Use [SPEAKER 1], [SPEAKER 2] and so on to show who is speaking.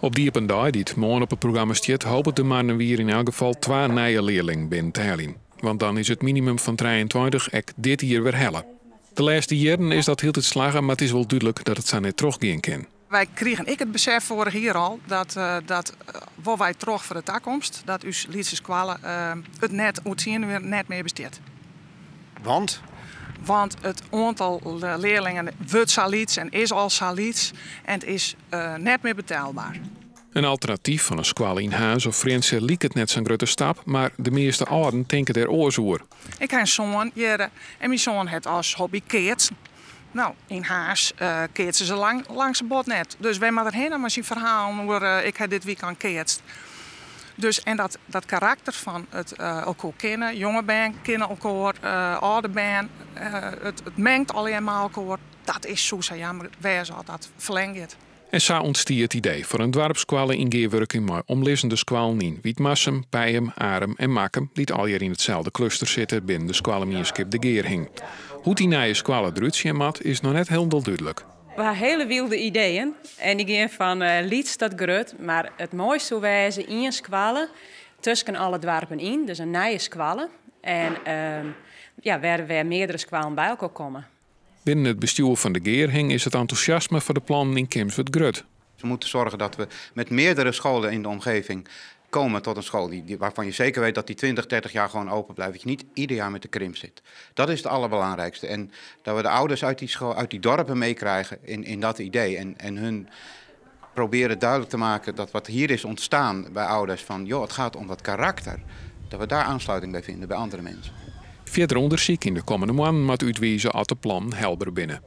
[SPEAKER 1] Op die dag die het morgen op het programma staat, hopen de mannen weer in elk geval 2 nieuwe leerlingen binnen te halen. Want dan is het minimum van 23 ek dit jaar weer hellen. De laatste jaren is dat heel het slagen, maar het is wel duidelijk dat het zo net teruggaan kan.
[SPEAKER 2] Wij kregen het besef vorig jaar al dat waar wij terug voor de toekomst, dat uw Lietse squallen het net uitzien weer net meer besteedt.
[SPEAKER 3] Want?
[SPEAKER 2] Want het aantal leerlingen wordt saliets en is al saliets en het is net meer betaalbaar.
[SPEAKER 1] Een alternatief van een squal in huis of Friese liep het net zo'n grote stap, maar de meeste ouderen denken er oors over.
[SPEAKER 2] Ik heb een zoon hier en mijn zoon heeft als hobby keertsen. Nou, in huis keertsen ze langs het bot net. Dus wij moeten erheen maar zijn verhaal hoe ik heb dit weekend keertst. Dus en dat karakter van het elkaar kennen, jonge band kennen elkaar, oude band, het mengt allemaal elkaar. Dat is zo jammer, wij zal dat verlengen.
[SPEAKER 1] En zo ontstiet het idee voor een dorpssquallen in geerwerking maar omlissende squallen in Wietmassum, Pijum, Arem en Makkum, die het al hier in hetzelfde cluster zitten binnen de squallenmierskip de Geerhing. Hoe die nieuwe squallen eruit zien mat is nog net helemaal duidelijk.
[SPEAKER 4] We hebben hele wilde ideeën en die gaan van Liets tot Grut, maar het mooiste zou wijzen in een squallen tussen alle dorpen in, dus een nieuwe squallen en waar meerdere squallen bij elkaar komen.
[SPEAKER 1] Binnen het bestuur van de Geerhing is het enthousiasme voor de plannen in Kemswerd-Grut.
[SPEAKER 3] We moeten zorgen dat we met meerdere scholen in de omgeving komen tot een school waarvan je zeker weet dat die 20, 30 jaar gewoon open blijft. Dat je niet ieder jaar met de krimp zit. Dat is het allerbelangrijkste. En dat we de ouders uit die dorpen meekrijgen in dat idee. En hun proberen duidelijk te maken dat wat hier is ontstaan bij ouders van joh, het gaat om dat karakter. Dat we daar aansluiting bij vinden bij andere mensen.
[SPEAKER 1] Verder onderzoek in de komende maanden moet uitwijzen als de plan helder binnen.